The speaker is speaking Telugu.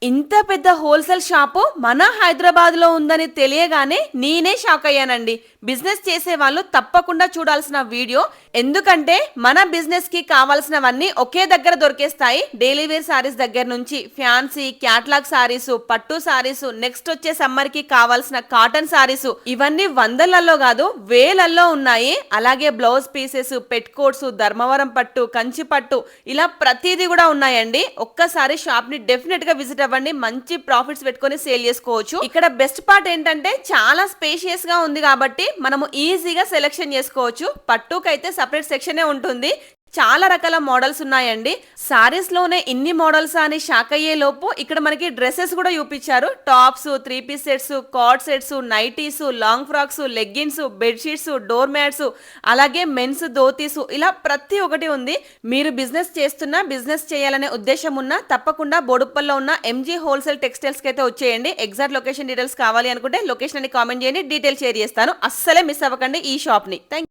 ఇంత పెద్ద హోల్సేల్ షాపు మన హైదరాబాద్ లో ఉందని తెలియగానే నేనే షాక్ అయ్యానండి. బిజినెస్ చేసే వాళ్ళు తప్పకుండా చూడాల్సిన వీడియో. ఎందుకంటే మన బిజినెస్ కి కావాల్సినవన్నీ ఒకే దగ్గర దొరికేస్తాయి. డైలీ వేర్ సారీస్ దగ్గర నుంచి ఫ్యాన్సీ క్యాట్లాగ్ సారీస్, పట్టు సారీస్, నెక్స్ట్ వచ్చే సమ్మర్ కి కావాల్సిన కాటన్ సారీస్, ఇవన్నీ వందలలో కాదు వేలల్లో ఉన్నాయి. అలాగే బ్లౌజ్ పీసెస్, పెట్ కోట్స్, ధర్మవరం పట్టు, కంచి పట్టు, ఇలా ప్రతిదీ కూడా ఉన్నాయండి. ఒక్కసారి షాప్ ని డెఫినెట్ గా విజిట్ అవ్వండి. మంచి ప్రాఫిట్స్ పెట్టుకొని సేల్ చేసుకోవచ్చు. ఇక్కడ బెస్ట్ పార్ట్ ఏంటంటే చాలా స్పేషియస్ గా ఉంది కాబట్టి మనము ఈజీగా సెలెక్షన్ చేసుకోవచ్చు. పట్టుకైతే సెపరేట్ సెక్షనే ఉంటుంది. చాలా రకాల మోడల్స్ ఉన్నాయండి. సారీస్ లోనే ఇన్ని మోడల్స్ అని షాక్ అయ్యే లోపు ఇక్కడ మనకి డ్రెస్సెస్ కూడా చూపించారు. Tops, 3 piece sets, co-ord sets, nighties, long frocks, leggings, bedsheets, door mats, అలాగే మెన్స్ ధోతీస్, ఇలా ప్రతి ఒక్కటి ఉంది. మీరు బిజినెస్ చేస్తున్నా, బిజినెస్ చేయాలనే ఉద్దేశం ఉన్నా తప్పకుండా బోడుప్పల్లో ఉన్న ఎంజీ హోల్సేల్ టెక్స్టైల్స్ కి అయితే వచ్చేయండి. ఎగ్జాక్ట్ లొకేషన్ డీటెయిల్స్ కావాలి అనుకుంటే లొకేషన్ అని కామెంట్ చేయండి, డీటెయిల్స్ షేర్ చేస్తాను. అస్సలే మిస్ అవ్వకండి ఈ షాప్ ని. థ్యాంక్